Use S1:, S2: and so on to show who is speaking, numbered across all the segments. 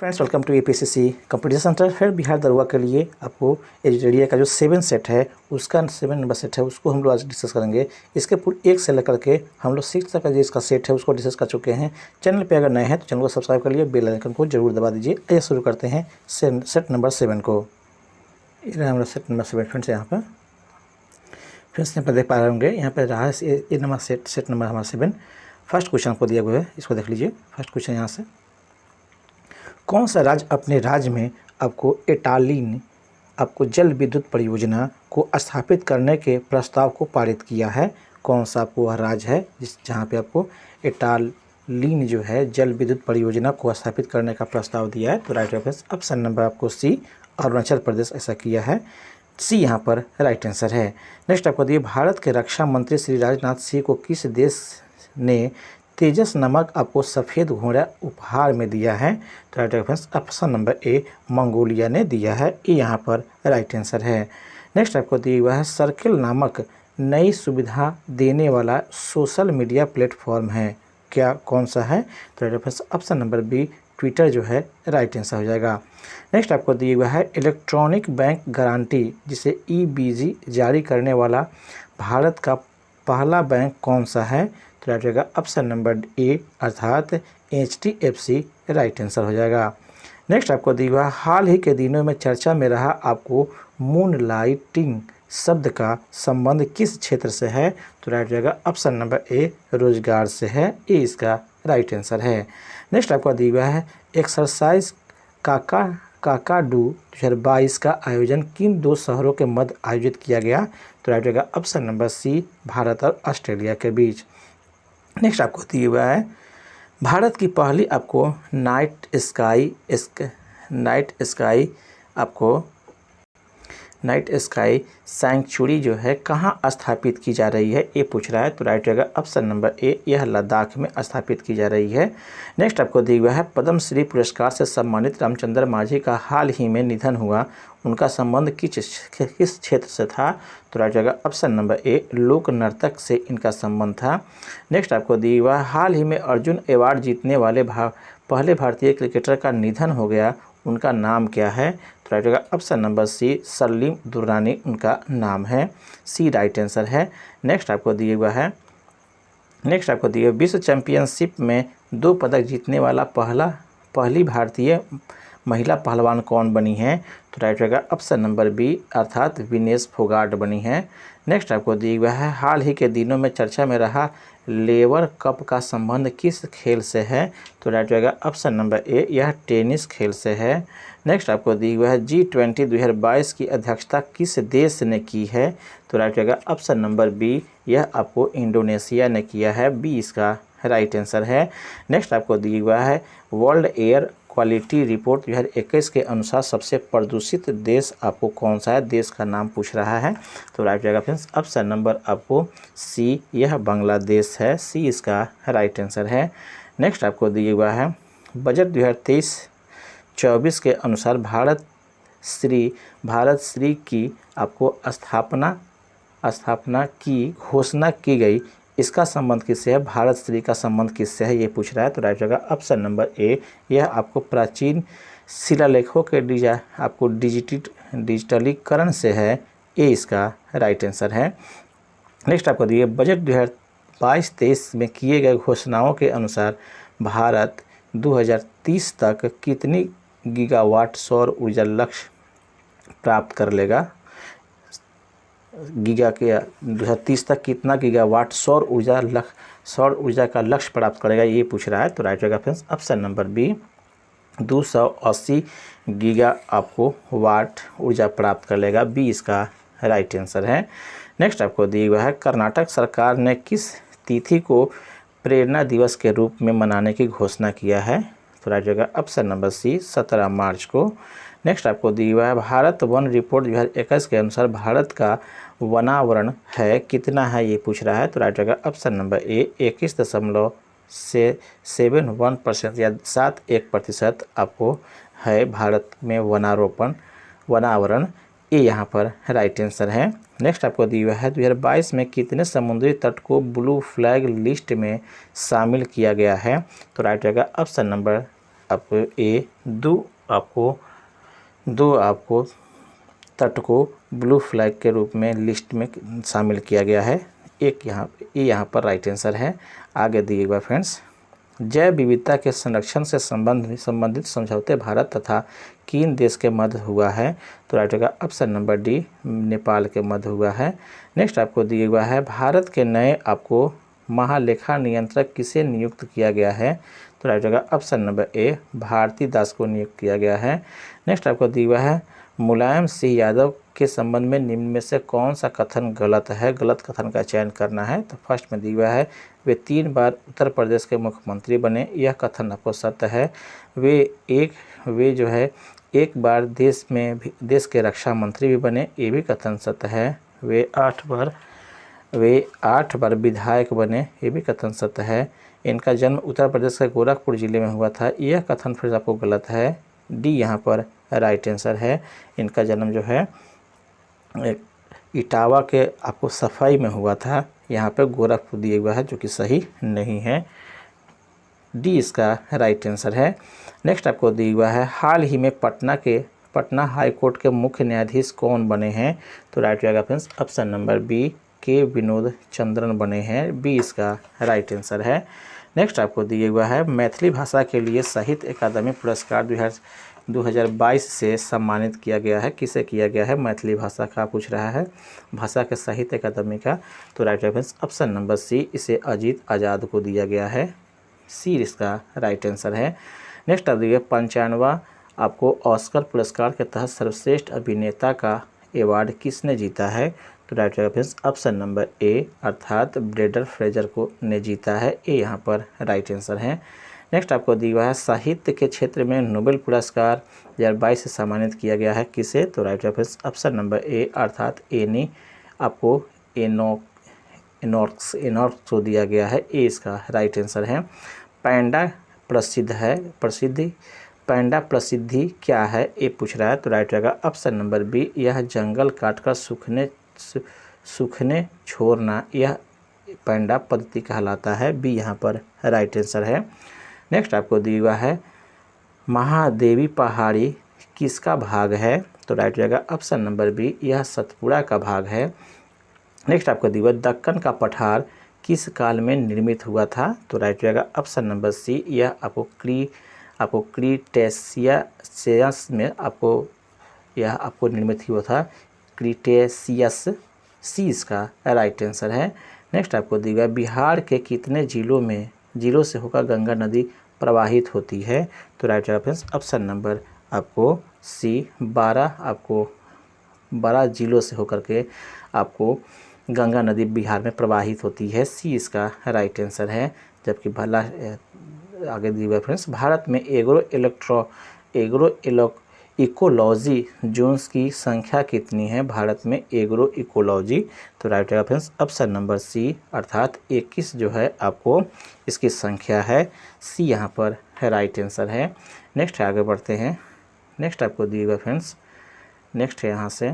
S1: Friends welcome to APSC competition centre. फिर बिहार दरोगा के लिए आपको एडिटोरियल का जो 7 सेट है उसका 7 नंबर सेट है उसको हम लोग आज डिस्कस करेंगे। इसके पूरे 1 से लेकर के हम लोग 6 तक का जो इसका सेट है उसको डिस्कस कर चुके हैं। चैनल पे अगर नए हैं तो चैनल को सब्सक्राइब कर लिए, बेल आइकन को जरूर दबा दीजिए। आइए शुरू करते हैं सेट नंबर 7 को। ये हमारा सेट नंबर 7 फ्रेंड्स। यहाँ पर फ्रेंड्स यहाँ पर देख पा रहे होंगे, यहाँ पर रहा है ये नंबर सेट नंबर हमारा 7। फर्स्ट क्वेश्चन आपको दिया हुआ है, इसको देख लीजिए। फर्स्ट क्वेश्चन यहाँ से, कौन सा राज्य अपने राज्य में आपको जल विद्युत परियोजना को स्थापित करने के प्रस्ताव को पारित किया है? कौन सा आपको वह राज्य है जहाँ पे आपको इटालीन जो है जल विद्युत परियोजना को स्थापित करने का प्रस्ताव दिया है? तो राइट ऑप्शन नंबर आपको सी, अरुणाचल प्रदेश ऐसा किया है। सी यहाँ पर राइट आंसर है। नेक्स्ट आपको दिए, भारत के रक्षा मंत्री श्री राजनाथ सिंह को किस देश ने तेजस नामक आपको सफ़ेद घोड़ा उपहार में दिया है? तो राइट ऑप्शन नंबर ए, मंगोलिया ने दिया है। ये यहाँ पर राइट आंसर है। नेक्स्ट आपको दिया हुआ है, सर्किल नामक नई सुविधा देने वाला सोशल मीडिया प्लेटफॉर्म है क्या? कौन सा है? तो right option number B, Twitter जो है राइट आंसर हो जाएगा। नेक्स्ट आपको दिया हुआ है, इलेक्ट्रॉनिक बैंक गारंटी जिसे EBG जारी करने वाला भारत का पहला बैंक कौन सा है? तो राइट रहेगा ऑप्शन नंबर ए अर्थात HDFC राइट आंसर हो जाएगा। नेक्स्ट आपको दिया हुआ, हाल ही के दिनों में चर्चा में रहा आपको मून लाइटिंग शब्द का संबंध किस क्षेत्र से है? तो राइट रहेगा ऑप्शन नंबर ए, रोजगार से है। ये इसका राइट आंसर है। नेक्स्ट आपको दिया हुआ है, एक्सरसाइज काकाडू 2022 का आयोजन किन 2 शहरों के मध्य आयोजित किया गया? तो राइट रहेगा ऑप्शन नंबर सी, भारत और ऑस्ट्रेलिया के बीच। नेक्स्ट आपको दिया हुआ है, भारत की पहली आपको नाइट स्काई सैंक्चुरी जो है कहाँ स्थापित की जा रही है? ये पूछ रहा है। तो राइट रहेगा ऑप्शन नंबर ए, यह लद्दाख में स्थापित की जा रही है। नेक्स्ट आपको दिया हुआ है, पद्मश्री पुरस्कार से सम्मानित रामचंद्र मांझी का हाल ही में निधन हुआ, उनका संबंध किस क्षेत्र से था? तो राइट रहेगा ऑप्शन नंबर ए, लोक नर्तक से इनका संबंध था। नेक्स्ट आपको दिया हुआ है, हाल ही में अर्जुन अवार्ड जीतने वाले पहले भारतीय क्रिकेटर का निधन हो गया, उनका नाम क्या है? तो राइट रहेगा option number C, Salim Durrani उनका नाम है। सी राइट आंसर है। नेक्स्ट आपको दिया हुआ है, विश्व चैंपियनशिप में 2 पदक जीतने वाला पहली भारतीय महिला पहलवान कौन बनी है? तो राइट रहेगा ऑप्शन नंबर बी अर्थात विनेश फोगाट बनी है। नेक्स्ट आपको दिया हुआ है, हाल ही के दिनों में चर्चा में रहा लेवर कप का संबंध किस खेल से है? तो राइट रहेगा ऑप्शन नंबर ए, यह टेनिस खेल से है। नेक्स्ट आपको दिया हुआ है, G20 2022 की अध्यक्षता किस देश ने की है? तो राइट रहेगा ऑप्शन नंबर बी, यह आपको इंडोनेशिया ने किया है। बी इसका राइट आंसर है। नेक्स्ट आपको दिया हुआ है, वर्ल्ड एयर क्वालिटी रिपोर्ट 2021 के अनुसार सबसे प्रदूषित देश आपको कौन सा है? देश का नाम पूछ रहा है। तो राइट रहेगा फ्रेंड्स ऑप्शन नंबर आपको सी, यह बांग्लादेश है। सी इसका राइट आंसर है। नेक्स्ट आपको दिया हुआ है, बजट 2023-24 के अनुसार भारत श्री की आपको स्थापना की घोषणा की गई, इसका संबंध किससे है? भारत श्री का संबंध किससे है? ये पूछ रहा है। तो राइट रहेगा ऑप्शन नंबर ए, यह आपको प्राचीन शिलालेखों के डिजिटलीकरण से है। ये इसका राइट आंसर है। नेक्स्ट आपको दिए, बजट 2022-23 में किए गए घोषणाओं के अनुसार भारत 2030 तक कितनी गीगावाट सौर ऊर्जा लक्ष्य प्राप्त कर लेगा? 2030 तक कितना गीगावाट सौर ऊर्जा का लक्ष्य प्राप्त करेगा? ये पूछ रहा है। तो राइट रहेगा friends option number B, 280 giga आपको वाट ऊर्जा प्राप्त कर लेगा। बी इसका राइट आंसर है। नेक्स्ट आपको दिया हुआ है, कर्नाटक सरकार ने किस तिथि को प्रेरणा दिवस के रूप में मनाने की घोषणा किया है? तो राइट रहेगा ऑप्शन नंबर सी, 17 मार्च को। नेक्स्ट आपको दिया हुआ है, भारत वन रिपोर्ट 2021 के अनुसार भारत का वनावरण है कितना है? ये पूछ रहा है। तो राइट रहेगा ऑप्शन नंबर ए, 21.71% या 71% आपको है भारत में वनावरण। ये यहाँ पर राइट आंसर है। नेक्स्ट आपको दिया हुआ है, 2022 में कितने समुद्री तट को ब्लू फ्लैग लिस्ट में शामिल किया गया है? तो राइट रहेगा ऑप्शन नंबर आपको ए दो आपको तट को ब्लू फ्लैग के रूप में लिस्ट में शामिल किया गया है। एक यहाँ पर राइट आंसर है। आगे दिएगा फ्रेंड्स, जैव विविधता के संरक्षण से संबंधित समझौते भारत तथा किन देश के मध्य हुआ है? तो राइट होगा ऑप्शन नंबर डी, नेपाल के मध्य हुआ है। नेक्स्ट आपको दिया हुआ है, भारत के नए आपको महालेखा नियंत्रक किसे नियुक्त किया गया है? तो राइट होगा ऑप्शन नंबर ए, भारती दास को नियुक्त किया गया है। नेक्स्ट आपको दिया हुआ है, मुलायम सिंह यादव के संबंध में निम्न में से कौन सा कथन गलत है? गलत कथन का चयन करना है। तो फर्स्ट में दिया हुआ है, वे 3 बार उत्तर प्रदेश के मुख्यमंत्री बने, यह कथन आपको सत्य है। वे जो है एक बार देश के रक्षा मंत्री भी बने, ये भी कथन सत्य है। वे 8 बार विधायक बने, ये भी कथन सत्य है। इनका जन्म उत्तर प्रदेश के गोरखपुर जिले में हुआ था, यह कथन फिर आपको गलत है। डी यहाँ पर राइट आंसर है। इनका जन्म जो है इटावा के आपको सफाई में हुआ था, यहाँ पे गोरखपुर दिया हुआ है, जो कि सही नहीं है। डी इसका राइट आंसर है। नेक्स्ट आपको दिया हुआ है, हाल ही में पटना हाई कोर्ट के मुख्य न्यायाधीश कौन बने हैं? तो राइट होगा फ्रेंड्स ऑप्शन नंबर बी, के विनोद चंद्रन बने हैं। बी इसका राइट आंसर है। नेक्स्ट आपको दिया हुआ है, मैथिली भाषा के लिए साहित्य अकादमी पुरस्कार 2022 से सम्मानित किया गया है, किसे किया गया है? मैथिली भाषा का पूछ रहा है, भाषा के साहित्य अकादमी का। तो right reference option number C, इसे अजीत आज़ाद को दिया गया है। सी इसका राइट आंसर है। नेक्स्ट आप देखिए, 95वां आपको ऑस्कर पुरस्कार के तहत सर्वश्रेष्ठ अभिनेता का अवार्ड किसने जीता है? तो राइट रेफरेंस ऑप्शन नंबर ए, अर्थात ब्रेंडन फ्रेजर को ने जीता है। ए यहाँ पर राइट आंसर है। नेक्स्ट आपको दिया हुआ है, साहित्य के क्षेत्र में नोबेल पुरस्कार 2022 से सम्मानित किया गया है, किसे? तो राइट रेफरेंस ऑप्शन नंबर ए, अर्थात एनी आपको एनॉक्स को दिया गया है। ए इसका राइट आंसर है। पैंडा प्रसिद्धि क्या है? ए पूछ रहा है। तो राइट रहेगा ऑप्शन नंबर बी, यह जंगल काटकर सूखने छोड़ना, यह पैंडा पद्धति कहलाता है। बी यहाँ पर राइट आंसर है। नेक्स्ट आपको दिया हुआ है, महादेवी पहाड़ी किसका भाग है? तो राइट रहेगा ऑप्शन नंबर बी, यह सतपुड़ा का भाग है। नेक्स्ट आपको दिया हुआ, दक्कन का पठार किस काल में निर्मित हुआ था? तो राइट रहेगा ऑप्शन नंबर सी, यह आपको क्रीटेशियस में आपको निर्मित हुआ था, क्रीटेशियस। सी इसका राइट आंसर है। नेक्स्ट आपको दिया हुआ, बिहार के कितने जिलों से होकर गंगा नदी प्रवाहित होती है? तो राइट रेफरेंस ऑप्शन नंबर आपको सी, 12 जिलों से होकर के आपको गंगा नदी बिहार में प्रवाहित होती है। सी इसका राइट आंसर है। जबकि आगे दिया हुआ फ्रेंड्स, भारत में एग्रो इकोलॉजी जोन्स की संख्या कितनी है? भारत में एग्रो इकोलॉजी, तो right reference option number C, अर्थात 21 जो है आपको इसकी संख्या है। सी यहाँ पर राइट आंसर है। नेक्स्ट आगे बढ़ते हैं। नेक्स्ट आपको दिया हुआ फ्रेंड्स, नेक्स्ट है यहाँ से,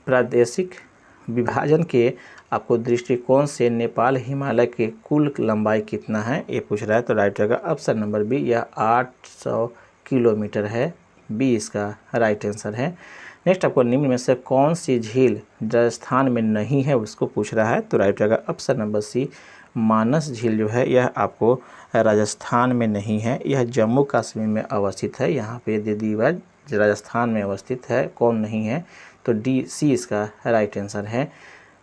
S1: प्रादेशिक विभाजन के आपको दृष्टिकोण से नेपाल हिमालय के कुल लंबाई कितना है? ये पूछ रहा है। तो राइट रहेगा ऑप्शन नंबर बी, यह 800 किलोमीटर है। बी इसका राइट आंसर है। नेक्स्ट आपको निम्न में से कौन सी झील राजस्थान में नहीं है, उसको पूछ रहा है। तो राइट रहेगा ऑप्शन नंबर सी, मानस झील जो है यह आपको राजस्थान में नहीं है, यह जम्मू कश्मीर में अवस्थित है। यहाँ पे दे दी हुआ राजस्थान में अवस्थित है, कौन नहीं है? तो डी सी इसका राइट आंसर है,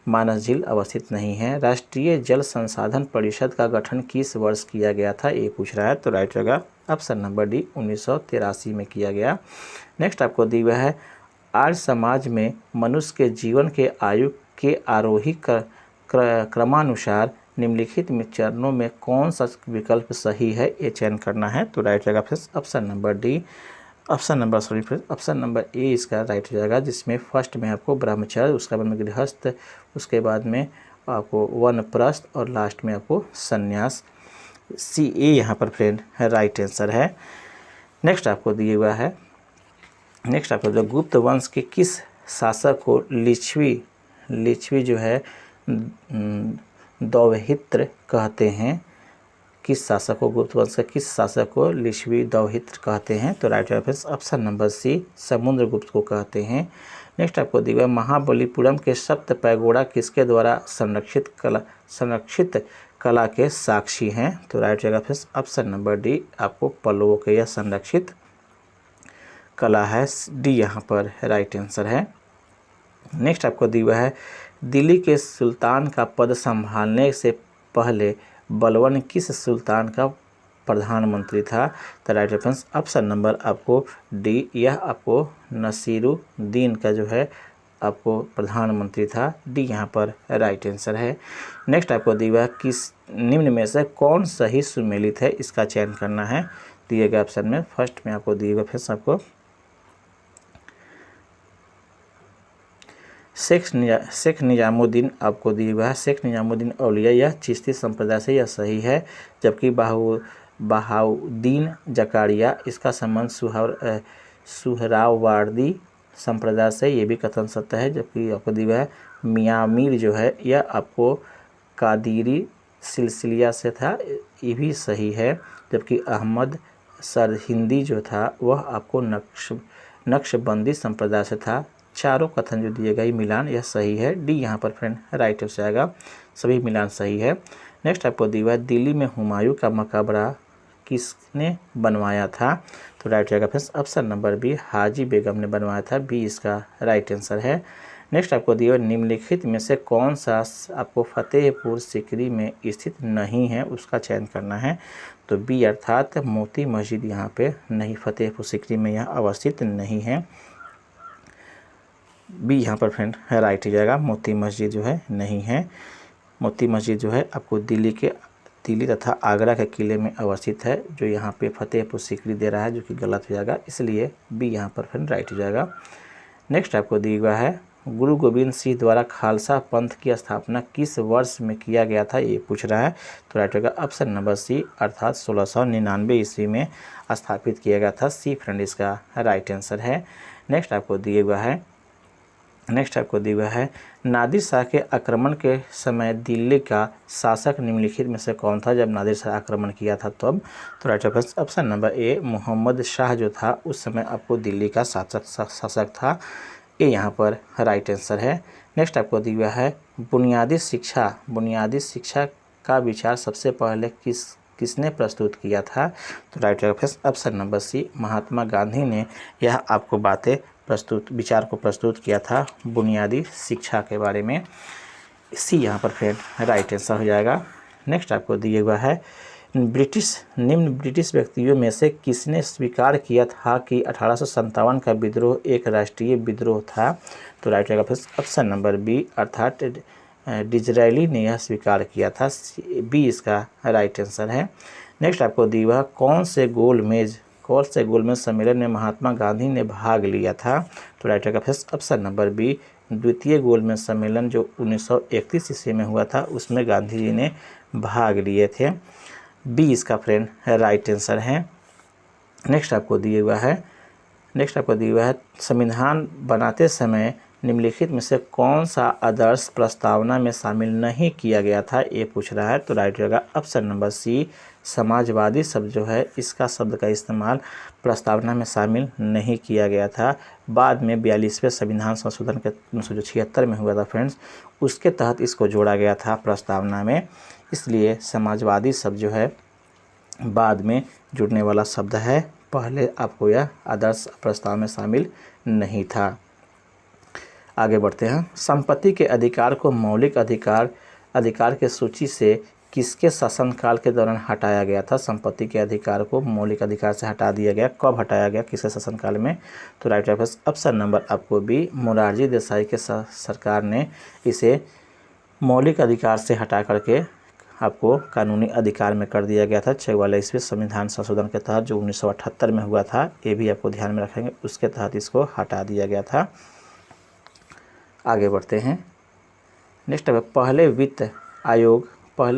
S1: मानस झील अवस्थित नहीं है। राष्ट्रीय जल संसाधन परिषद का गठन किस वर्ष किया गया था? ये पूछ रहा है। तो राइट रहेगा ऑप्शन नंबर डी, 1983 में किया गया। नेक्स्ट आपको दिया हुआ है, आर्य समाज में मनुष्य के जीवन के आयु के आरोही क्रमानुसार निम्नलिखित में चरणों में कौन सा विकल्प सही है? ये चयन करना है। तो राइट रहेगा फिर option number D, option number ए इसका राइट हो जाएगा, जिसमें फर्स्ट में आपको ब्रह्मचर्य, उसके बाद में गृहस्थ, उसके बाद में आपको वानप्रस्थ और लास्ट में आपको संन्यास। सी ए यहाँ पर फ्रेंड राइट आंसर है। नेक्स्ट आपको दिया हुआ है, नेक्स्ट आपको जो गुप्त वंश के किस शासक को लिच्छवी जो है दौहित्र कहते हैं? किस शासक को, गुप्त वंश के किस शासक को लिच्छवी दौहित्र कहते हैं? तो right answer option number C, Samudragupta को कहते हैं। नेक्स्ट आपको दिया महाबलीपुरम के सप्त पैगोडा किसके द्वारा संरक्षित कला के साक्षी हैं? तो right answer option number D, आपको पल्लवों के यह संरक्षित कला है, डी यहाँ पर राइट आंसर है। नेक्स्ट आपको दिया है दिल्ली के सुल्तान का पद संभालने से पहले बलबन किस सुल्तान का प्रधानमंत्री था? तो राइट आंसर ऑप्शन नंबर आपको डी, यह आपको नसीरुद्दीन का जो है आपको प्रधानमंत्री था, डी यहाँ पर राइट आंसर है। नेक्स्ट आपको दिया किस निम्न में से कौन सही सुमेलित है, इसका चयन करना है दिए गए ऑप्शन में। फर्स्ट में आपको दिए गए फिर आपको शेख निजामुद्दीन आपको दिया हुआ है, शेख निजामुद्दीन औलिया, यह चिश्ती संप्रदाय से यह सही है। जबकि बहाउद्दीन जकारिया, इसका संबंध सुहरावार्दी संप्रदाय से, ये भी कथन सत्य है। जबकि आपको दिया हुआ है मियाँ मीर जो है यह आपको कादिरी सिलसिलिया से था, ये भी सही है। जबकि अहमद सरहिंदी जो था वह आपको नक्शबंदी संप्रदाय से था। चारों कथन जो दिए गए मिलान यह सही है, डी यहाँ पर फ्रेंड राइट आंसर आएगा, सभी मिलान सही है। नेक्स्ट आपको दिया है दिल्ली में हुमायूं का मकबरा किसने बनवाया था? तो राइट आएगा फ्रेंड्स ऑप्शन नंबर बी, हाजी बेगम ने बनवाया था, बी इसका राइट आंसर है। नेक्स्ट आपको दिया है निम्नलिखित में से कौन सा आपको फतेहपुर सीकरी में स्थित नहीं है, उसका चयन करना है। तो बी अर्थात मोती मस्जिद यहाँ पे नहीं, फतेहपुर सीकरी में यह अवस्थित नहीं है, बी यहाँ पर फ्रेंड राइट हो जाएगा, मोती मस्जिद जो है नहीं है। मोती मस्जिद जो है आपको दिल्ली तथा आगरा के किले में अवस्थित है, जो यहाँ पे फतेहपुर सीकरी दे रहा है, जो कि गलत हो जाएगा, इसलिए बी यहाँ पर फ्रेंड राइट हो जाएगा। नेक्स्ट आपको दिया हुआ है गुरु गोविंद सिंह द्वारा खालसा पंथ की स्थापना किस वर्ष में किया गया था, ये पूछ रहा है। तो राइट होगा ऑप्शन नंबर सी, अर्थात 1699 ईस्वी में स्थापित किया गया था, सी फ्रेंड इसका राइट आंसर है। नेक्स्ट आपको दिया हुआ है नादिर शाह के आक्रमण के समय दिल्ली का शासक निम्नलिखित में से कौन था, जब नादिर शाह आक्रमण किया था तब? तो right option number A, Mohammed Shah जो था उस समय आपको दिल्ली का शासक था, ये यहाँ पर राइट आंसर है। नेक्स्ट आपको दिया हुआ है बुनियादी शिक्षा का विचार सबसे पहले किसने प्रस्तुत किया था? तो राइट ऑप्शन नंबर सी, महात्मा गांधी ने यह आपको विचार को प्रस्तुत किया था बुनियादी शिक्षा के बारे में, सी यहाँ पर फ्रेंड राइट आंसर हो जाएगा। नेक्स्ट आपको दिया हुआ है निम्न ब्रिटिश व्यक्तियों में से किसने स्वीकार किया था कि 1857 का विद्रोह एक राष्ट्रीय विद्रोह था? तो राइट आएगा ऑप्शन नंबर बी, अर्थात डिजरायली ने यह स्वीकार किया था, बी इसका राइट आंसर है। नेक्स्ट आपको दिया हुआ कौन से गोलमेज सम्मेलन में महात्मा गांधी ने भाग लिया था? तो राइट आएगा ऑप्शन नंबर बी, द्वितीय गोलमेज सम्मेलन जो 1931 ईस्वी में हुआ था, उसमें गांधी जी ने भाग लिए थे, बी इसका फ्रेंड राइट आंसर है। नेक्स्ट आपको दिया हुआ है संविधान बनाते समय निम्नलिखित में से कौन सा आदर्श प्रस्तावना में शामिल नहीं किया गया था, ये पूछ रहा है। तो राइट रहेगा ऑप्शन नंबर सी, समाजवादी शब्द जो है इसका शब्द का इस्तेमाल प्रस्तावना में शामिल नहीं किया गया था। बाद में 42वें संविधान संशोधन के 1976 में हुआ था फ्रेंड्स, उसके तहत इसको जोड़ा गया था प्रस्तावना में, इसलिए समाजवादी शब्द जो है बाद में जुड़ने वाला शब्द है, पहले आपको यह आदर्श प्रस्ताव में शामिल नहीं था। आगे बढ़ते हैं। संपत्ति के अधिकार को मौलिक अधिकार के सूची से किसके शासनकाल के दौरान हटाया गया था? संपत्ति के अधिकार को मौलिक अधिकार से हटा दिया गया, कब हटाया गया, किसके शासनकाल में? तो राइट ऑप्शन नंबर आपको बी, मोरारजी देसाई के सरकार ने इसे मौलिक अधिकार से हटा करके आपको कानूनी अधिकार में कर दिया गया था। 44वें संविधान संशोधन के तहत जो 1978 में हुआ था, ये भी आपको ध्यान में रखेंगे, उसके तहत इसको हटा दिया गया था। आगे बढ़ते हैं। नेक्स्ट है पहले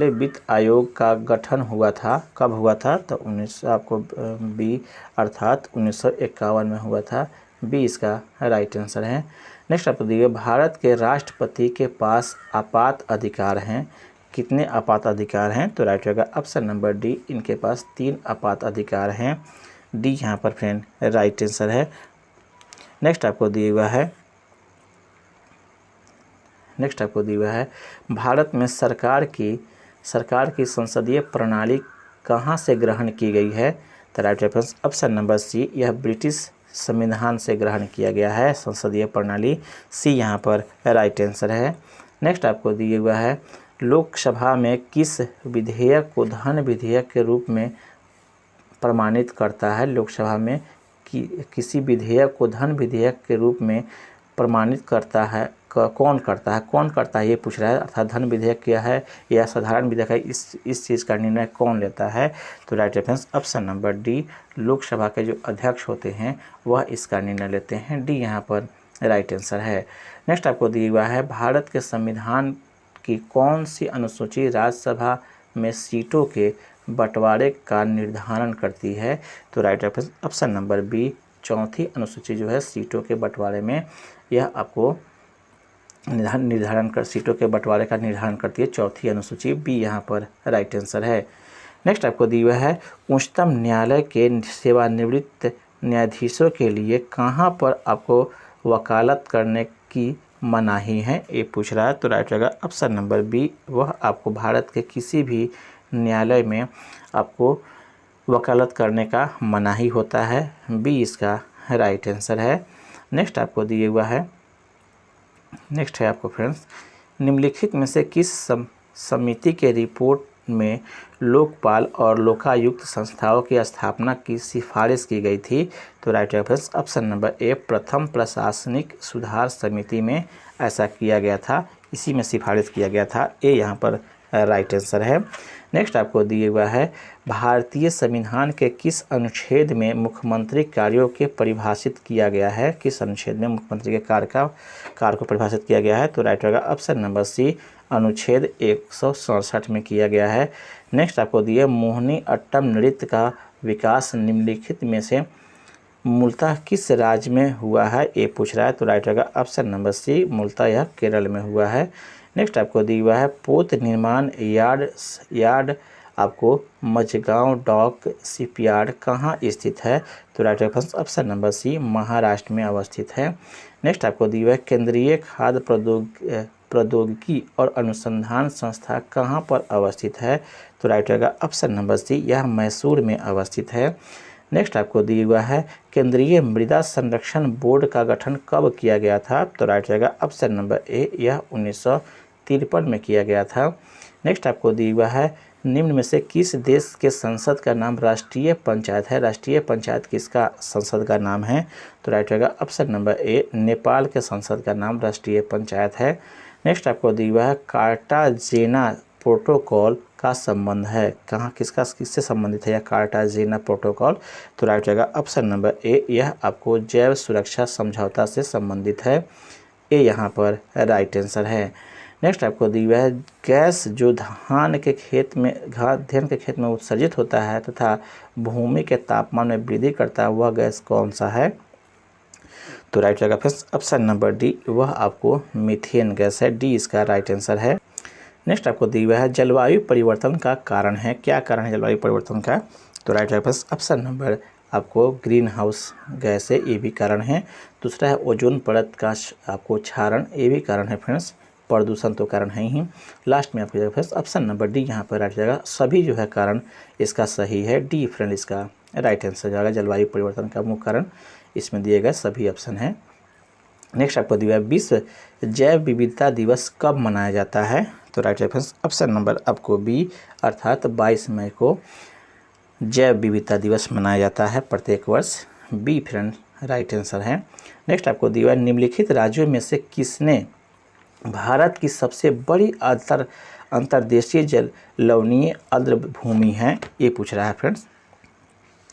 S1: वित्त आयोग का गठन हुआ था, कब हुआ था? तो 19 आपको बी अर्थात 1951 में हुआ था, बी इसका राइट आंसर है। नेक्स्ट आपको दिए भारत के राष्ट्रपति के पास आपात अधिकार हैं, कितने आपात अधिकार हैं? तो राइट रहेगा ऑप्शन नंबर डी, इनके पास 3 आपात अधिकार हैं। डी यहाँ पर फ्रेंड राइट आंसर है। नेक्स्ट आपको दिया हुआ है भारत में सरकार की संसदीय प्रणाली कहाँ से ग्रहण की गई है? तो right reference option number C, यह ब्रिटिश संविधान से ग्रहण किया गया है संसदीय प्रणाली। सी यहाँ पर राइट आंसर है। नेक्स्ट आपको दिया हुआ है लोकसभा में किस विधेयक को धन विधेयक के रूप में प्रमाणित करता है? लोकसभा में किसी विधेयक को धन विधेयक के रूप में प्रमाणित करता है कौन करता है ये पूछ रहा है। अर्थात धन विधेयक क्या है या साधारण विधेयक है, इस चीज़ का निर्णय कौन लेता है? तो right reference option number D, Lok Sabha के जो अध्यक्ष होते हैं वह इसका निर्णय लेते हैं। डी यहाँ पर राइट आंसर है। नेक्स्ट आपको दिया हुआ है भारत के संविधान की कौन सी अनुसूची राज्यसभा में सीटों के बंटवारे का निर्धारण करती है? तो right reference option number B, चौथी अनुसूची जो है सीटों के बंटवारे में यह आपको सीटों के बंटवारे का निर्धारण करती है, चौथी अनुसूची। बी यहाँ पर राइट आंसर है। नेक्स्ट आपको दिया हुआ है उच्चतम न्यायालय के सेवानिवृत्त न्यायाधीशों के लिए कहाँ पर आपको वकालत करने की मनाही है? ये पूछ रहा है। तो राइट रहेगा ऑप्शन नंबर बी, वह आपको भारत के किसी भी न्यायालय में आपको वकालत करने का मनाही होता है। बी इसका राइट आंसर है। नेक्स्ट आपको दिए हुआ है आपको फ्रेंड्स निम्नलिखित में से किस समिति के रिपोर्ट में लोकपाल और लोकायुक्त संस्थाओं की स्थापना की सिफारिश की गई थी? तो राइट रेफरेंस ऑप्शन नंबर ए, प्रथम प्रशासनिक सुधार समिति में ऐसा किया गया था, इसी में सिफारिश किया गया था। ए यहाँ पर राइट आंसर है। नेक्स्ट आपको दिए हुआ है भारतीय संविधान के किस अनुच्छेद में मुख्यमंत्री कार्यों के परिभाषित किया गया है? किस अनुच्छेद में मुख्यमंत्री के कार्य को परिभाषित किया गया है? तो राइट रहेगा ऑप्शन नंबर सी, अनुच्छेद 167 में किया गया है। नेक्स्ट आपको दिए मोहिनी अट्टम नृत्य का विकास निम्नलिखित में से मूलतः किस राज्य में हुआ है? ये पूछ रहा है। तो राइट रहेगा ऑप्शन नंबर सी, मूलतः यह केरल में हुआ है। नेक्स्ट आपको दिया हुआ है पोत निर्माण यार्ड आपको मझगांव डॉक शिपयार्ड कहाँ स्थित है? तो right reference option number C, Maharashtra में अवस्थित है। नेक्स्ट आपको दिया हुआ है केंद्रीय खाद्य प्रौद्योगिकी और अनुसंधान संस्था कहाँ पर अवस्थित है? तो राइट रहेगा ऑप्शन नंबर सी, यह मैसूर में अवस्थित है। नेक्स्ट आपको दिया हुआ है केंद्रीय मृदा संरक्षण बोर्ड का गठन कब किया गया था? तो राइट रहेगा ऑप्शन नंबर ए, यह 1953 में किया गया था। नेक्स्ट आपको दिया हुआ है निम्न में से किस देश के संसद का नाम राष्ट्रीय पंचायत है? राष्ट्रीय पंचायत किसका संसद का नाम है? तो राइट रहेगा ऑप्शन नंबर ए, नेपाल के संसद का नाम राष्ट्रीय पंचायत है। नेक्स्ट आपको दिया हुआ है कार्टाजेना प्रोटोकॉल का संबंध है किससे संबंधित है यह कार्टाजेना प्रोटोकॉल? तो राइट रहेगा ऑप्शन नंबर ए, यह आपको जैव सुरक्षा समझौता से संबंधित है। ए यहाँ पर राइट आंसर है। नेक्स्ट आपको दिया हुआ है गैस जो धान के खेत में उत्सर्जित होता है तथा भूमि के तापमान में वृद्धि करता है, वह गैस कौन सा है? तो राइट रहेगा फिर ऑप्शन नंबर डी, वह आपको मीथेन गैस है। डी इसका राइट आंसर है। नेक्स्ट आपको दिया हुआ है जलवायु परिवर्तन का कारण है, क्या कारण है जलवायु परिवर्तन का? तो राइट रहेगा ऑप्शन नंबर आपको ग्रीन हाउस गैस है, ये भी कारण है। दूसरा है ओजोन परत का आपको क्षारण, ये भी कारण है फ्रेंड्स। प्रदूषण तो कारण है ही। लास्ट में आपको फ्रेंड्स ऑप्शन नंबर डी यहाँ पर राइट जाएगा, सभी जो है कारण इसका सही है। डी फ्रेंड इसका राइट आंसर जाएगा। जलवायु परिवर्तन का मुख्य कारण इसमें दिए गए सभी ऑप्शन हैं। नेक्स्ट आपको दिया है विश्व जैव विविधता दिवस कब मनाया जाता है? तो राइट रेफरेंस ऑप्शन नंबर आपको बी, अर्थात 22 मई को जैव विविधता दिवस मनाया जाता है प्रत्येक वर्ष। बी फ्रेंड राइट आंसर है। नेक्स्ट आपको दिया है निम्नलिखित राज्यों में से किसने भारत की सबसे बड़ी अंतर्देशीय जल लवणीय आर्द्र भूमि है? ये पूछ रहा है फ्रेंड्स।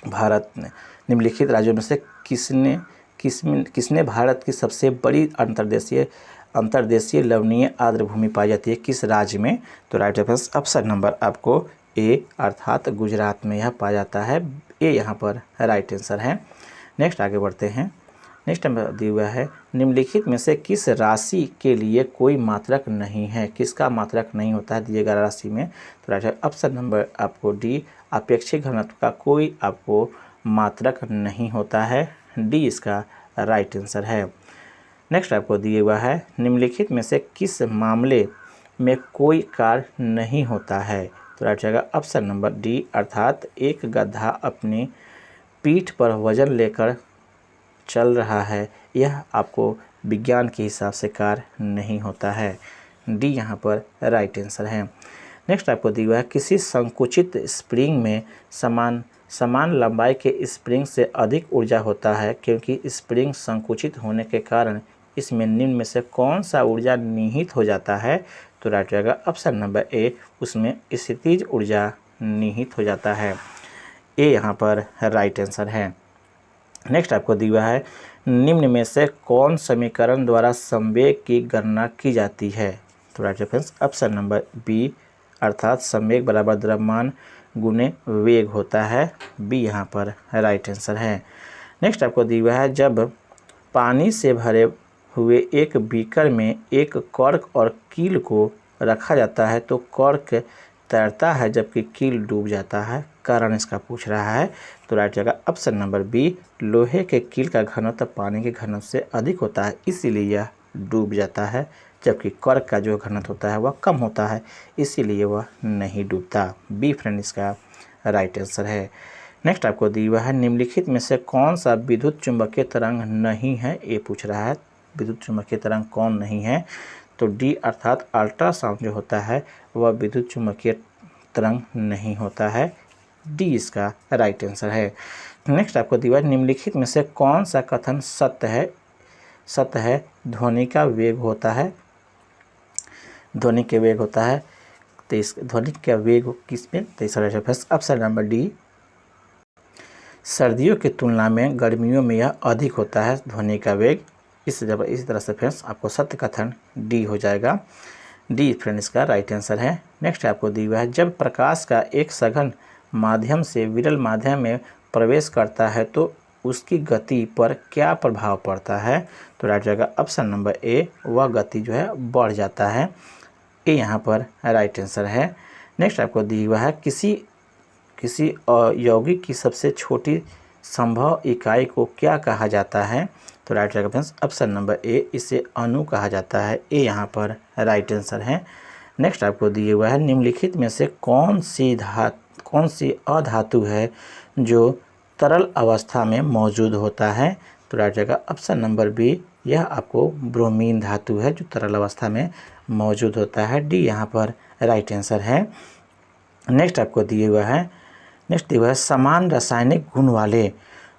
S1: भारत ने निम्नलिखित राज्यों में से किसने भारत की सबसे बड़ी अंतर्देशीय लवणीय आर्द्र भूमि पाई जाती है किस राज्य में? तो राइट रेफरेंस ऑप्शन नंबर आपको ए, अर्थात गुजरात में यह पाया जाता है। ए यहाँ पर राइट आंसर है। नेक्स्ट आगे बढ़ते हैं। नेक्स्ट नंबर दिया हुआ है निम्नलिखित में से किस राशि के लिए कोई मात्रक नहीं है, किसका मात्रक नहीं होता है दिए गए राशि में। तो राइट ऑप्शन नंबर आपको डी, अपेक्षित घनत्व का कोई आपको मात्रक नहीं होता है, डी इसका राइट आंसर है। नेक्स्ट आपको दिया हुआ है निम्नलिखित में से किस मामले में कोई कार्य नहीं होता है। तो राइट जाएगा ऑप्शन नंबर डी, अर्थात एक गधा अपनी पीठ पर वजन लेकर चल रहा है, यह आपको विज्ञान के हिसाब से कार्य नहीं होता है, डी यहाँ पर राइट आंसर है। नेक्स्ट आपको दिया हुआ है किसी संकुचित स्प्रिंग में समान लंबाई के स्प्रिंग से अधिक ऊर्जा होता है, क्योंकि स्प्रिंग संकुचित होने के कारण इसमें निम्न में से कौन सा ऊर्जा निहित हो जाता है। तो राइट रहेगा ऑप्शन नंबर ए, उसमें स्थितिज ऊर्जा निहित हो जाता है, ए यहाँ पर राइट आंसर है। नेक्स्ट आपको दिया हुआ है निम्न में से कौन समीकरण द्वारा संवेग की गणना की जाती है। तो right reference option number B, अर्थात संवेग बराबर द्रव्यमान गुने वेग होता है, बी यहाँ पर राइट आंसर है। नेक्स्ट आपको दिया हुआ है जब पानी से भरे हुए एक बीकर में एक कॉर्क और कील को रखा जाता है तो कॉर्क तैरता है जबकि कील डूब जाता है, कारण इसका पूछ रहा है। तो राइट जगह ऑप्शन नंबर बी, लोहे के कील का घनत्व पानी के घनत्व से अधिक होता है, इसीलिए यह डूब जाता है, जबकि कॉर्क का जो घनत्व होता है वह कम होता है, इसीलिए वह नहीं डूबता, बी फ्रेंड इसका राइट आंसर है। नेक्स्ट आपको दिया हुआ है निम्नलिखित में से कौन सा विद्युत चुंबकीय तरंग नहीं है, ये पूछ रहा है विद्युत चुंबकीय तरंग कौन नहीं है। तो डी, अर्थात अल्ट्रासाउंड जो होता है वह विद्युत चुंबकीय तरंग नहीं होता है, डी इसका राइट आंसर है। नेक्स्ट आपको दिया निम्नलिखित में से कौन सा कथन सत्य है ध्वनि का वेग होता है, ध्वनि के वेग होता है, तो इस ध्वनि का वेग किसमें, तो इसका ऑप्शन नंबर डी, सर्दियों की तुलना में गर्मियों में यह अधिक होता है ध्वनि का वेग, इसी तरह से फ्रेंड्स आपको सत्य कथन डी हो जाएगा, डी फ्रेंड इसका राइट आंसर है। नेक्स्ट आपको दिया हुआ है जब प्रकाश का एक सघन माध्यम से विरल माध्यम में प्रवेश करता है तो उसकी गति पर क्या प्रभाव पड़ता है। तो राइट जाएगा ऑप्शन नंबर ए, वह गति जो है बढ़ जाता है, ए यहाँ पर राइट आंसर है। नेक्स्ट आपको दिया हुआ है किसी यौगिक की सबसे छोटी संभव इकाई को क्या कहा जाता है। तो राइट जाएगा फ्रेंड्स ऑप्शन नंबर ए, इसे अणु कहा जाता है, ए यहाँ पर राइट आंसर है। नेक्स्ट आपको दिया हुआ है निम्नलिखित में से कौन सी अधातु है जो तरल अवस्था में मौजूद होता है। तो राइट जाएगा ऑप्शन नंबर बी, यह आपको ब्रोमीन धातु है जो तरल अवस्था में मौजूद होता है, डी यहाँ पर राइट आंसर है। नेक्स्ट आपको दिया हुआ है समान रासायनिक गुण वाले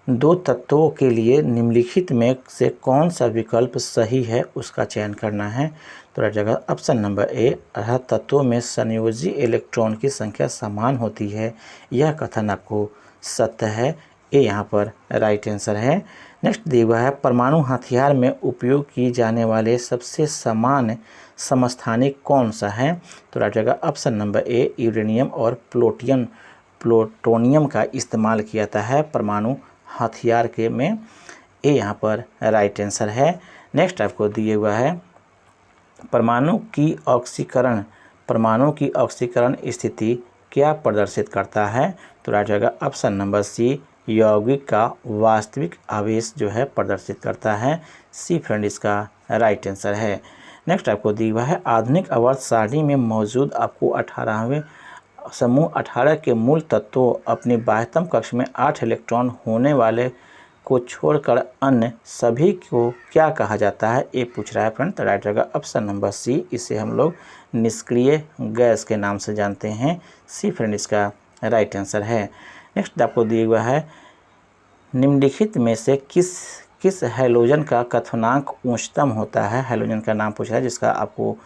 S1: दो तत्वों के लिए निम्नलिखित में से कौन सा विकल्प सही है उसका चयन करना है। तो राइट जगह ऑप्शन नंबर ए, अर्थात तत्वों में संयोजी इलेक्ट्रॉन की संख्या समान होती है, यह कथन आपको सत्य है, ए यहाँ पर राइट आंसर है। नेक्स्ट दिया हुआ है परमाणु हथियार में उपयोग की जाने वाले सबसे समान समस्थानिक कौन सा है। तो राइट जगह ऑप्शन नंबर ए, यूरेनियम और प्लूटोनियम का इस्तेमाल किया जाता है परमाणु हथियार के में, ए यहाँ पर राइट आंसर है। नेक्स्ट आपको दिए हुआ है परमाणु की ऑक्सीकरण स्थिति क्या प्रदर्शित करता है। तो राइट जाएगा ऑप्शन नंबर सी, यौगिक का वास्तविक आवेश जो है प्रदर्शित करता है, सी फ्रेंड इसका राइट आंसर है। नेक्स्ट आपको दिया हुआ है आधुनिक आवर्त सारणी में मौजूद आपको 18वें समूह 18 के मूल तत्वों अपने बाह्यतम कक्ष में 8 इलेक्ट्रॉन होने वाले को छोड़कर अन्य सभी को क्या कहा जाता है, ये पूछ रहा है फ्रेंड। तो राइट रहेगा ऑप्शन नंबर सी, इसे हम लोग निष्क्रिय गैस के नाम से जानते हैं, सी फ्रेंड इसका राइट आंसर है। नेक्स्ट आपको दिया हुआ है निम्नलिखित में से किस हैलोजन का कथनांक उच्चतम होता है, हैलोजन का नाम पूछ रहा है जिसका आपको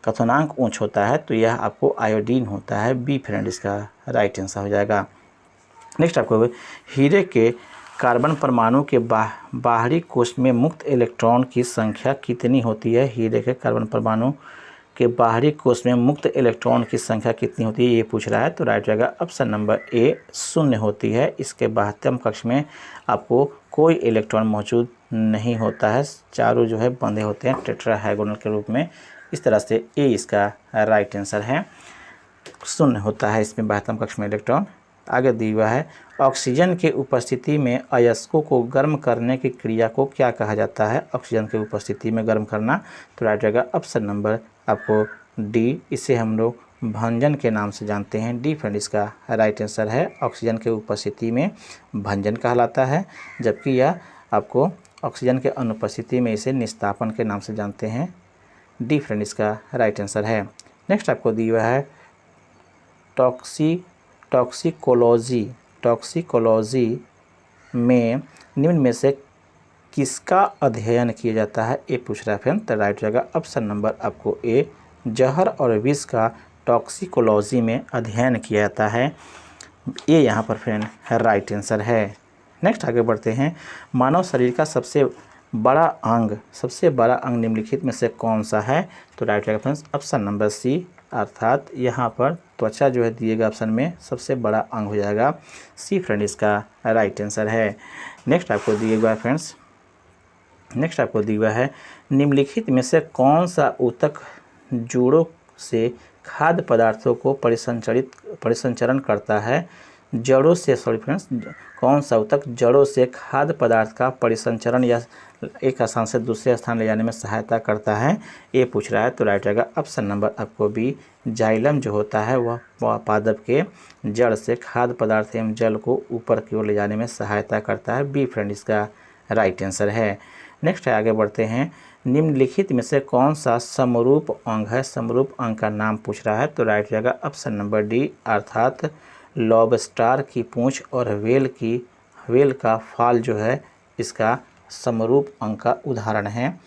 S1: कथनांक ऊंच होता है, तो यह आपको आयोडीन होता है, बी फ्रेंड इसका राइट आंसर हो जाएगा। नेक्स्ट आपको हीरे के कार्बन परमाणु के बाहरी कोश में मुक्त इलेक्ट्रॉन की संख्या कितनी होती है। हीरे के कार्बन परमाणु के बाहरी कोश में मुक्त इलेक्ट्रॉन की संख्या कितनी होती है, ये पूछ रहा है। तो राइट जाएगा ऑप्शन नंबर ए 0 होती है। इसके बाह्यतम कक्ष में आपको कोई इलेक्ट्रॉन मौजूद नहीं होता है, चारों जो है बंधे होते हैं टेट्राहेड्रल के रूप में। इस तरह से ए इसका राइट आंसर है, 0 होता है इसमें बाह्यतम कक्ष में इलेक्ट्रॉन। आगे दिया हुआ है ऑक्सीजन के उपस्थिति में अयस्कों को गर्म करने की क्रिया को क्या कहा जाता है। ऑक्सीजन के उपस्थिति में गर्म करना, तो राइट जाएगा ऑप्शन नंबर आपको डी, इसे हम लोग भंजन के नाम से जानते हैं। डी फ्रेंड इसका राइट आंसर है। ऑक्सीजन के उपस्थिति में भंजन कहलाता है, जबकि यह आपको ऑक्सीजन के अनुपस्थिति में इसे निस्तापन के नाम से जानते हैं। डी फ्रेंड इसका राइट आंसर है। नेक्स्ट आपको दिया हुआ है टॉक्सिकोलॉजी में निम्न में से किसका अध्ययन किया जाता है, ये पूछ रहा है फ्रेंड। तो राइट जाएगा ऑप्शन नंबर आपको ए, जहर और विष का टॉक्सिकोलॉजी में अध्ययन किया जाता है, ये यहाँ पर फ्रेंड राइट आंसर है। नेक्स्ट आगे बढ़ते हैं। मानव शरीर का सबसे बड़ा अंग निम्नलिखित में से कौन सा है। तो राइट जाएगा फ्रेंड्स ऑप्शन नंबर सी, अर्थात यहाँ पर त्वचा जो है दिएगा ऑप्शन में सबसे बड़ा अंग हो जाएगा। सी फ्रेंड इसका राइट आंसर है। नेक्स्ट आपको दिएगा फ्रेंड्स, नेक्स्ट आपको दिया है निम्नलिखित में से कौन सा ऊतक जोड़ों से खाद्य पदार्थों को परिसंचरण करता है। जड़ों से फ्रेंड्स, कौन सा ऊतक जड़ों से खाद्य पदार्थ का परिसंचरण या एक स्थान से दूसरे स्थान ले जाने में सहायता करता है, ये पूछ रहा है। तो राइट रहेगा ऑप्शन नंबर आपको बी, जाइलम जो होता है वह पादप के जड़ से खाद्य पदार्थ एवं जल को ऊपर की ओर ले जाने में सहायता करता है। बी फ्रेंड इसका राइट आंसर है। नेक्स्ट है, आगे बढ़ते हैं। निम्नलिखित में से कौन सा समरूप अंग है। समरूप अंग का नाम पूछ रहा है। तो राइट जाएगा ऑप्शन नंबर डी, अर्थात लॉबस्टर की पूंछ और वेल का फाल जो है इसका समरूप अंग का उदाहरण है।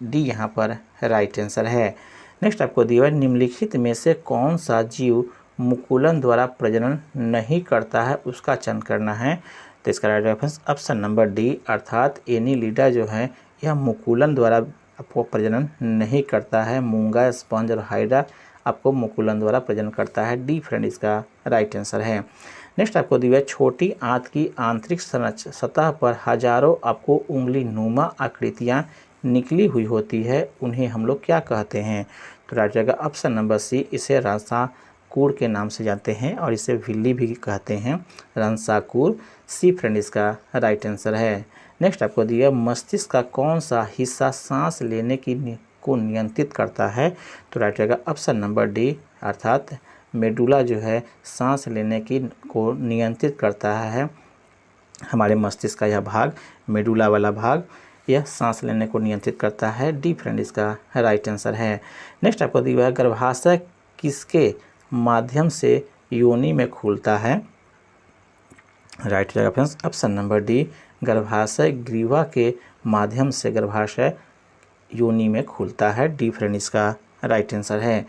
S1: डी यहाँ पर राइट आंसर है। नेक्स्ट आपको दिया है निम्नलिखित में से कौन सा जीव मुकुलन द्वारा प्रजनन नहीं करता है, उसका चयन करना है। तो इसका right reference option number D, अर्थात एनीलिडा जो है यह मुकुलन द्वारा आपको प्रजनन नहीं करता है। मूंगा, स्पंज और हाइड्रा आपको मुकुलन द्वारा प्रजनन करता है। डी फ्रेंड इसका राइट आंसर है। नेक्स्ट आपको दिया है छोटी आंत की आंतरिक सतह पर हजारों आपको उंगली नुमा आकृतियाँ निकली हुई होती है, उन्हें हम लोग क्या कहते हैं। तो राइट जाएगा ऑप्शन नंबर सी, इसे रंसाकूर के नाम से जानते हैं और इसे विल्ली भी कहते हैं, रंसाकूर। सी फ्रेंड इसका राइट आंसर है। नेक्स्ट आपको दिया मस्तिष्क का कौन सा हिस्सा सांस लेने को नियंत्रित करता है। तो राइट रहेगा ऑप्शन नंबर डी, अर्थात मेडुला जो है सांस लेने को नियंत्रित करता है। हमारे मस्तिष्क का यह भाग, मेडुला वाला भाग, यह सांस लेने को नियंत्रित करता है। डी फ्रेंड इसका राइट आंसर है। नेक्स्ट आपको दिया है गर्भाशय किसके माध्यम से योनि में खुलता है। राइट जाएगा फ्रेंड्स ऑप्शन नंबर डी, गर्भाशय ग्रीवा के माध्यम से गर्भाशय योनि में खुलता है। डी फ्रेंड इसका राइट आंसर है।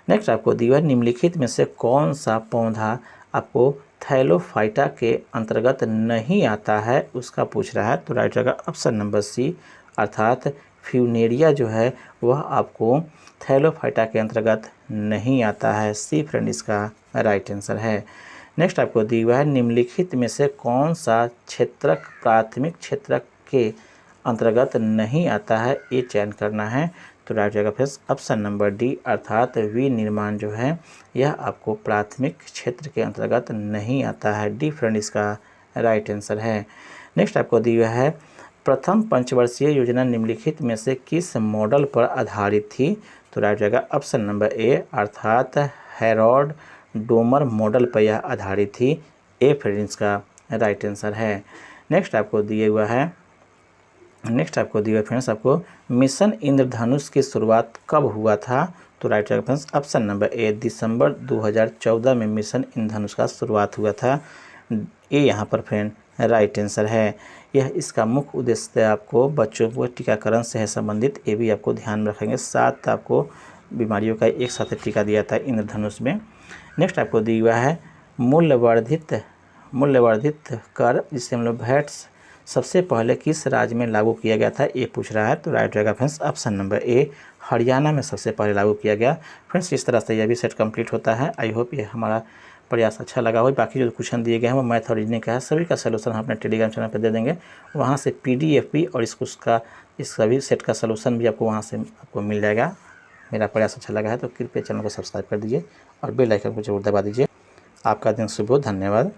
S1: नेक्स्ट आपको दिया है निम्नलिखित में से कौन सा पौधा आपको थैलोफाइटा के अंतर्गत नहीं आता है, उसका पूछ रहा है। तो राइट रहेगा ऑप्शन नंबर सी, अर्थात फ्यूनेरिया जो है वह आपको थैलोफाइटा के अंतर्गत नहीं आता है। सी फ्रेंड इसका राइट आंसर है। नेक्स्ट आपको दिया हुआ है निम्नलिखित में से कौन सा क्षेत्रक प्राथमिक क्षेत्रक के अंतर्गत नहीं आता है, ये चयन करना है। तो राइट जाएगा फिर ऑप्शन नंबर डी, अर्थात विनिर्माण जो है यह आपको प्राथमिक क्षेत्र के अंतर्गत नहीं आता है। डी फ्रेंड इसका राइट आंसर है। नेक्स्ट आपको दिया है प्रथम पंचवर्षीय योजना निम्नलिखित में से किस मॉडल पर आधारित थी। तो राइट जाएगा ऑप्शन नंबर ए, अर्थात हैरोल्ड डोमर मॉडल पर यह आधारित थी। ए फ्रेंड इसका राइट आंसर है। नेक्स्ट आपको दिया हुआ है, नेक्स्ट आपको दिया फ्रेंड्स आपको मिशन इंद्रधनुष की शुरुआत कब हुआ था। तो राइट है फ्रेंड्स ऑप्शन नंबर ए, दिसंबर 2014 में मिशन इंद्रधनुष का शुरुआत हुआ था। ये यहाँ पर फ्रेंड राइट आंसर है। यह इसका मुख्य उद्देश्य आपको बच्चों को टीकाकरण से है संबंधित, ये भी आपको ध्यान में रखेंगे। 7 आपको बीमारियों का एक साथ टीका दिया था इंद्रधनुष में। नेक्स्ट आपको दिया हुआ है मूल्यवर्धित कर, जिसे हम लोग वैट्स सबसे पहले किस राज्य में लागू किया गया था, ये पूछ रहा है। तो राइट रहेगा फ्रेंड्स ऑप्शन नंबर ए, हरियाणा में सबसे पहले लागू किया गया। फ्रेंड्स, इस तरह से यह भी सेट कंप्लीट होता है। आई होप ये हमारा प्रयास अच्छा लगा हो। बाकी जो क्वेश्चन दिए गए हैं वो मैथ और रीजनिंग का है, सभी का सलूशन हम अपने टेलीग्राम चैनल पर दे देंगे। वहाँ से PDF भी और इस सभी सेट का सलूशन भी आपको वहाँ से आपको मिल जाएगा। मेरा प्रयास अच्छा लगा है तो कृपया चैनल को सब्सक्राइब कर दीजिए और बेल आइकन को जरूर दबा दीजिए। आपका दिन शुभ हो। धन्यवाद।